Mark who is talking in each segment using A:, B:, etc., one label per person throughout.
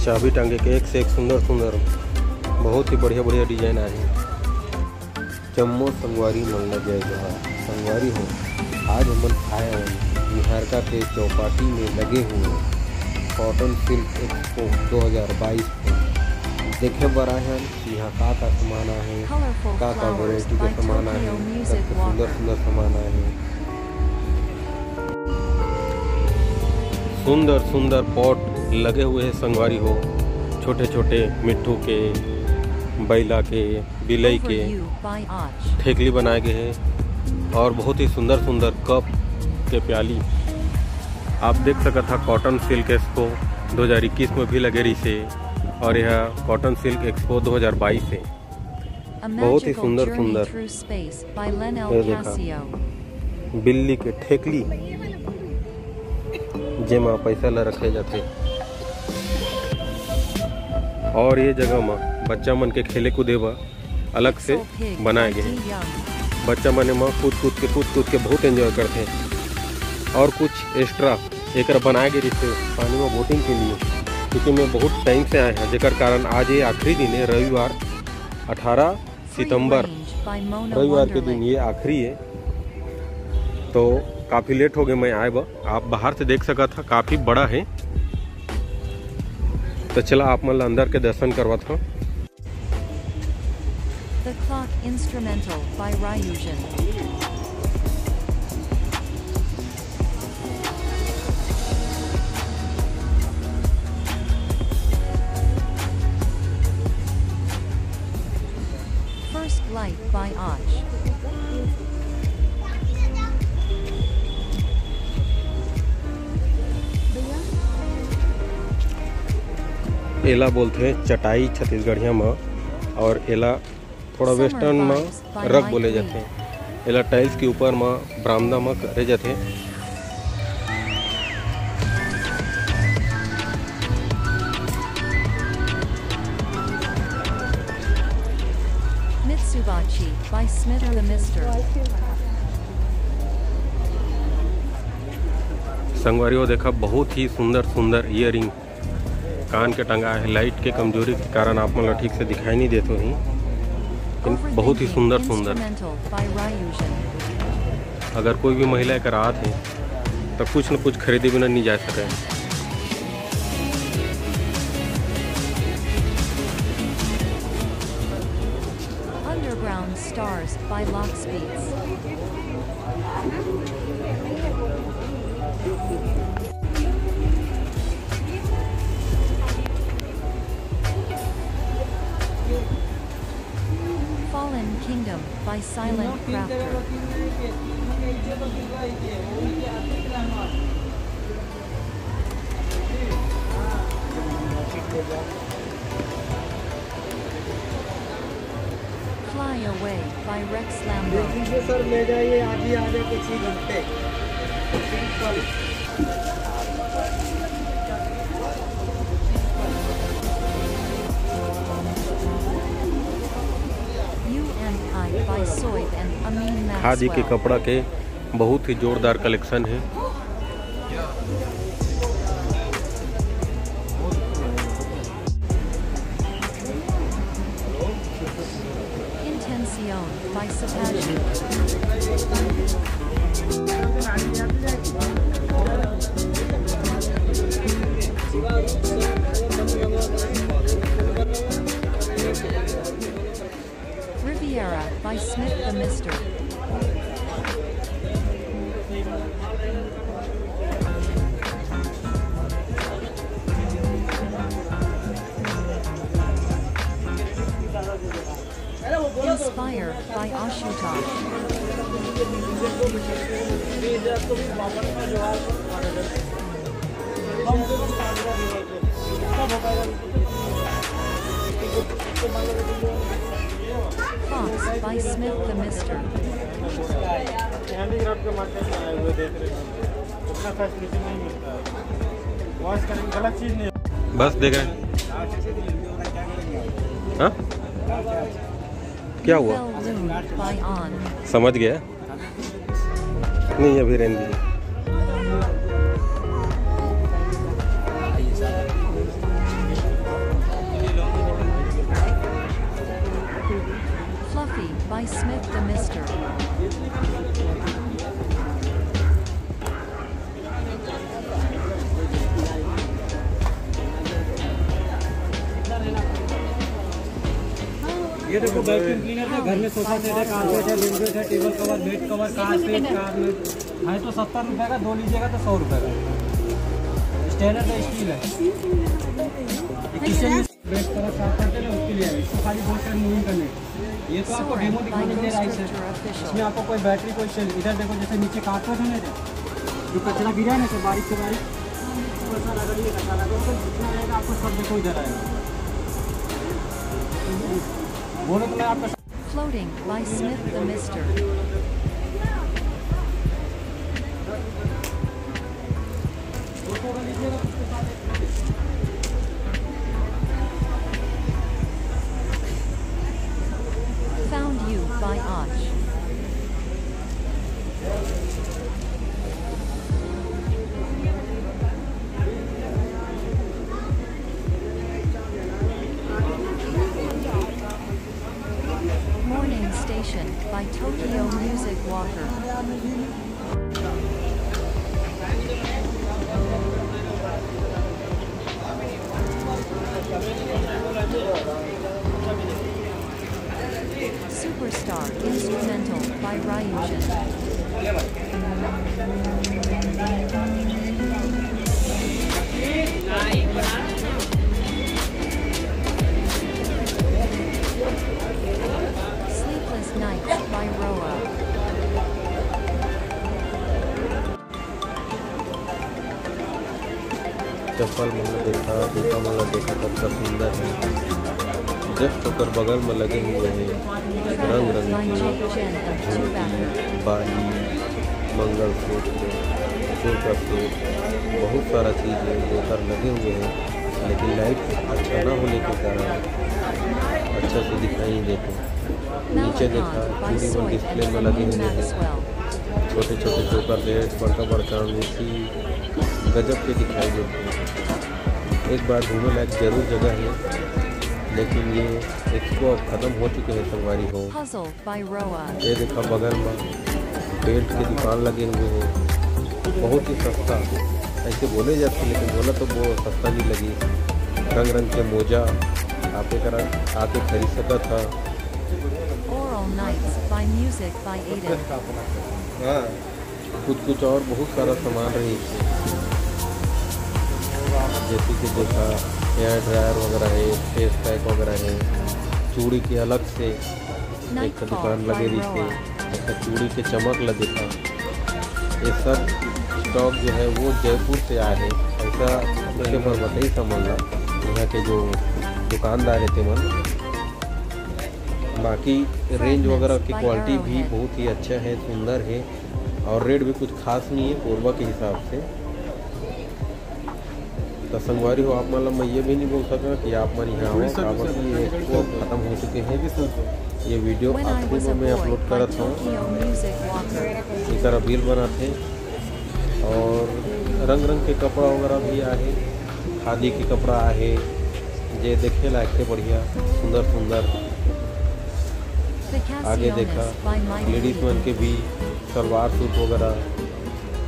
A: चाबी टांगे के एक से एक सुंदर सुंदर बहुत ही बढ़िया बढ़िया डिजाइन आए हैं। जम्मू संगवारी मल्ला जय जोहार संगवारी हो। आज हम आए हैं निहारका के चौपाटी में लगे हुए कॉटन सिल्क एक्सपो 2022 में देखे बर आए हैं। यहाँ का सामान है, का वैरायटी के सामान है, सबसे सुंदर सुंदर सामान है। सुंदर सुंदर पॉट लगे हुए हैं संगवारी हो। छोटे छोटे मिट्टू के, बैला के, बिलई के ठेकली बनाए गए हैं और बहुत ही सुंदर सुंदर कप के प्याली आप देख सकते था। कॉटन सिल्क एक्सपो 2021 में भी लगे रही से और यह कॉटन सिल्क एक्सपो 2022 है। बहुत ही सुंदर सुंदर ये देखा बिल्ली के ठेकली जेमा पैसा ला रखे जाते और ये जगह में बच्चा मन के खेले कूदे बर अलग से बनाए गए हैं। बच्चा मन में कूद कूद के बहुत एंजॉय करते हैं और कुछ एक्स्ट्रा एक बनाए गए रिश्ते पानी में बोटिंग के लिए, क्योंकि मैं बहुत टाइम से आए हैं जेकर कारण आज ये आखिरी दिन है। रविवार 18 सितंबर रविवार के दिन ये आखिरी है, तो काफ़ी लेट हो गए मैं आए बा। आप बाहर से देख सका था काफ़ी बड़ा है, तो चला आप मन अंदर के दर्शन करवा था।
B: The Clock Instrumental by Ryujin. First Light by Aj.
A: एला बोलते हैं चटाई छत्तीसगढ़िया में, और एला थोड़ा वेस्टर्न में रग बोले जाते हैं। एला टाइल्स के ऊपर में बरामदा में करे जाते हैं।
B: Mitsubachi by Smith the Mister.
A: संगवारी हो देखा बहुत ही सुंदर सुंदर ईयरिंग कान के टंगा है। लाइट के कमजोरी के कारण आप मतलब ठीक से दिखाई नहीं देते ही, बहुत ही सुंदर सुंदर। अगर कोई भी महिला का रात है तो कुछ न कुछ खरीदे बिना नहीं जा सके।
B: Underground Stars by Lockspeeds. Fallen Kingdom by Silent Crafter. Fly Away by Rex Lambo.
C: Sir ले जाइए आधी आधे कुछ ही घंटे।
A: खादी के कपड़ा के बहुत ही जोरदार कलेक्शन है।
B: Intención by Sapachi. Riviera by Smith the Mister. Inspire by Ashutosh. Fox by Smith the Mister.
C: Handicraft के मार्केट में आए हुए देख रहे हैं, उतना फैसिलिटी नहीं मिलता है। वॉश करेंगे गलत चीज़ नहीं।
A: बस देख रहे हैं। हाँ क्या हुआ समझ गया नहीं, अभी रहने दीजिए।
C: ये देखो वैक्यूम क्लीनर है, घर में सोफा सेट है, कारपेट है, बेडशीट है, table cover, bed cover, carpet car में है तो 70 रुपये का, 2 लीजिएगा तो 100 रुपये का। स्टेनर का स्टील है। किचन में बेड कवर साफ करते हैं उसके लिए, इसको खाली बहुत सारे मूविंग करने। ये तो आपको डेमो दिखाने के लिए राइस है। इसमें आपको कोई बैटरी कोई सेल, इधर देखो जैसे नीचे कार्पेट है ना, जो कचरा गिरा है ना, तो बारिश से बारिश ऐसा लगा नहीं, कचरा लगा तो जितना रहेगा आपको सब देखो इधर आएगा। बोलो तो मैं आपका
B: Floating by Smith the Mister. Found You by Och. Morning Station by Tokyo Music Walker. Superstar Instrumental by Ryujin. Sleepless Nights by Roa.
A: चप्पल मतलब देखा, जूता मतलब देखा, सबका सुंदर है। जस्ट होकर बगल में लगे हुए हैं रंग रंग के बाली, मंगलसूत्र, सूत्र सेट, बहुत सारा चीज़ है जोकर लगे हुए हैं, लेकिन लाइट अच्छा ना होने के कारण अच्छा से दिखाई नहीं देते। नीचे देखा पूरी वो डिस्प्ले में लगे हुए हैं छोटे छोटे जोकर सेट, बड़का बड़का मूर्ति, गजब के दिखाई देते हैं। एक बार घूमने लायक जरूर जगह है, लेकिन ये एक्सपो अब ख़त्म हो चुके हैं संगवारी हो। ये देखा बगल में बेल्ट की दुकान लगे हुए हैं, बहुत ही सस्ता, ऐसे बोले जाते लेकिन बोला तो वो सस्ता नहीं लगी। रंग रंग के मोजा आपके तरह आके खरीद सका था। हाँ, कुछ और बहुत सारा सामान रही, जैसे कि देखा हेयर ड्रायर वगैरह है, फेस पैक वगैरह है, चूड़ी की अलग से एक दुकान लगे रही थी, ऐसा चूड़ी के चमक लगे था। ये सब स्टॉक जो है वो जयपुर से आए हैं, ऐसा उसके पर बताई समझ ला यहाँ के जो दुकानदार है तेमन। बाकी रेंज वगैरह की क्वालिटी भी बहुत ही अच्छा है, सुंदर है, और रेट भी कुछ खास नहीं है पूर्वा के हिसाब से। तो संगवारी हो आप मतलब मैं ये भी नहीं बोल सकता कि आप मन यहाँ हो, ये एक्सपो ख़त्म हो चुके हैं। ये वीडियो आखिरी में मैं अपलोड कर रहा हूँ, इसी तरह बिल बनाते और रंग रंग के कपड़ा वगैरह भी आहे, खादी के कपड़ा आहे, जे देखे लायक थे बढ़िया सुंदर सुंदर। आगे देखा लेडीज मन के भी सलवार सूट वगैरह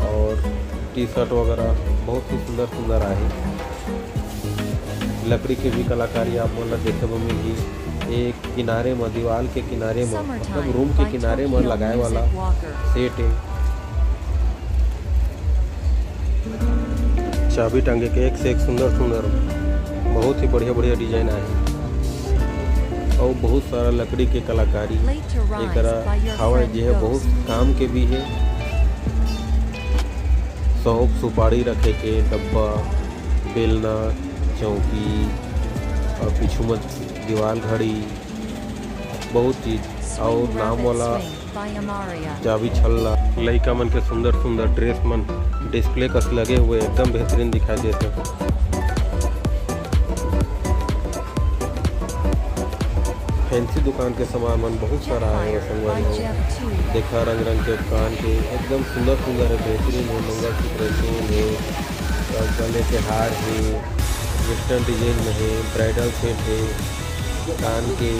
A: और टी शर्ट वगैरह बहुत ही सुंदर सुंदर आहे। लकड़ी के भी कलाकारी आप मतलब देखे को मिली। एक किनारे में दीवार के किनारे में मतलब रूम के किनारे में लगाए वाला सेट है। चाबी टांगे के एक से एक सुंदर सुंदर बहुत ही बढ़िया बढ़िया डिजाइन आहे और बहुत सारा लकड़ी के कलाकारी एक हवा जो है बहुत काम के भी है। सौंफ सुपारी रखे के डब्बा, बेलना, चौकी और पीछू में दीवार घड़ी, बहुत चीज और नाम वाला चाबी छल्ला। लड़का मन के सुंदर सुंदर ड्रेस मन डिस्प्ले कस लगे हुए एकदम बेहतरीन दिखाई देते हैं। फैंसी दुकान के सामान मन बहुत सारा है संगवारी हो। देखा रंग रंग के दुकान के एकदम सुंदर सुंदर है, बेहतरीन है, मंगलसूत्र है, गले के हार है, वेस्टर्न डिजाइन में है, ब्राइडल सेट है, कान के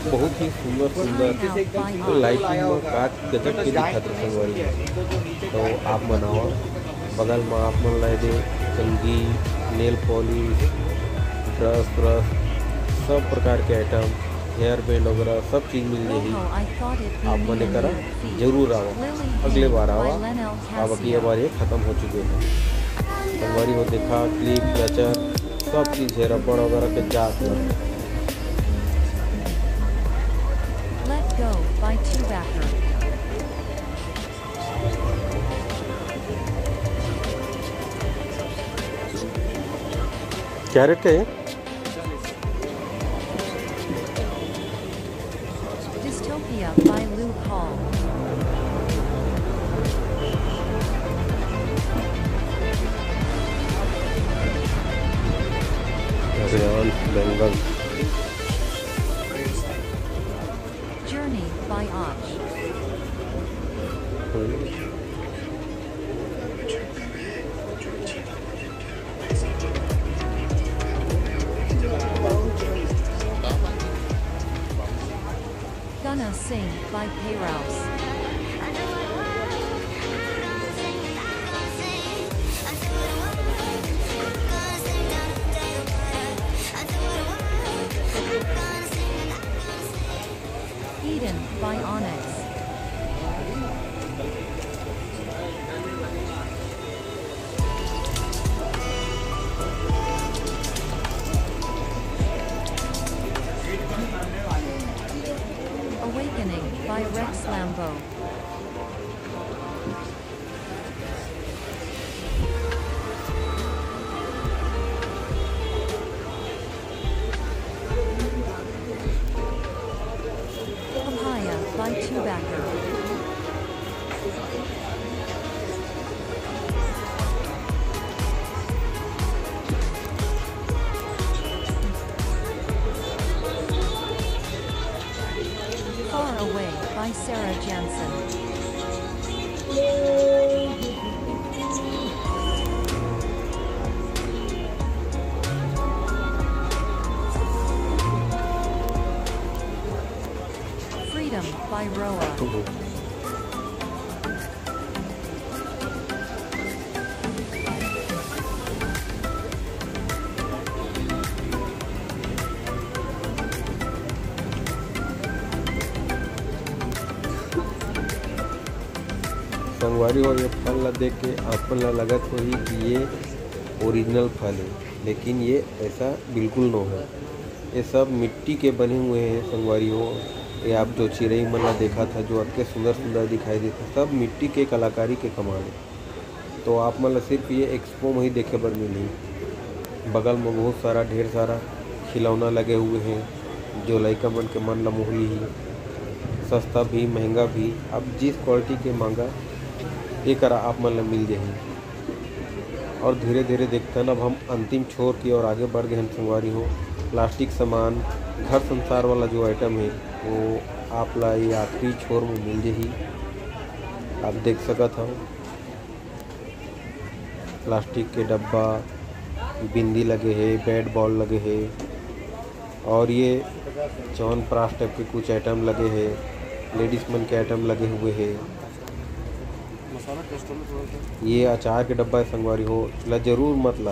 A: बहुत ही सुंदर सुंदर तो लाइटिंग में काट गजब के दिखाते संगवारी। तो आप मनाओ बगल में आप मन ला दे संगीत, नेल पॉलिश, ब्रश सब प्रकार के आइटम हेयर बैंड वगैरह सब चीज़ मिल जाएगी।
B: Oho, I thought it
A: आप
B: be
A: मने
B: me
A: करा
B: and you feet.
A: जरूर आओ,
B: Lily
A: अगले
B: Pink
A: बार
B: by
A: आवा।
B: Lenel
A: अब अगली
B: Casio.
A: बार ये ख़त्म हो चुके हैं। संगवारी हो देखा क्लिप क्लचर सब चीज़ है, रबड़ वगैरह के जात लग।
B: Let go by Two-Backer.
A: क्या रेट का है?
B: Dystopia by Luke Hall.
A: रेयान बेंगल।
B: Journey by Och. Gonna Sing by Payrouse. Eden by Onyx. Awakening by Rex Lambeau. Papaya by Two-Backer. Far Away by Sarah Jansen. Freedom by Roa.
A: संगवारी और ये फल ला देख के आपन ला लगत होगी कि ये ओरिजिनल फल है, लेकिन ये ऐसा बिल्कुल न है। ये सब मिट्टी के बने हुए हैं संगवारी हो। ये आप जो चिड़ई मन ला देखा था जो आपके सुंदर सुंदर दिखाई देते, सब मिट्टी के कलाकारी के कमाल है। तो आप मन ला सिर्फ ये एक्सपो में ही देखे बर मिली। बगल में बहुत सारा ढेर सारा खिलौना लगे हुए हैं जो लइका मन के मन ला मोहली ही। सस्ता भी महंगा भी, अब जिस क्वालिटी के मांगा एक आप मन ला मिल जाही। और धीरे धीरे देखते हैं अब हम अंतिम छोर की ओर आगे बढ़ गए हैं संगवारी हो। प्लास्टिक सामान घर संसार वाला जो आइटम है वो आप ला ये आखिरी छोर में मिल जाही। आप देख सकत हो प्लास्टिक के डब्बा, बिंदी लगे है, बैट बॉल लगे है, और ये च्यवनप्राश टाइप के कुछ आइटम लगे हैं। लेडीज मन के आइटम लगे हुए हैं। ये अचार के डब्बा संगवारी हो ला जरूर मत ला।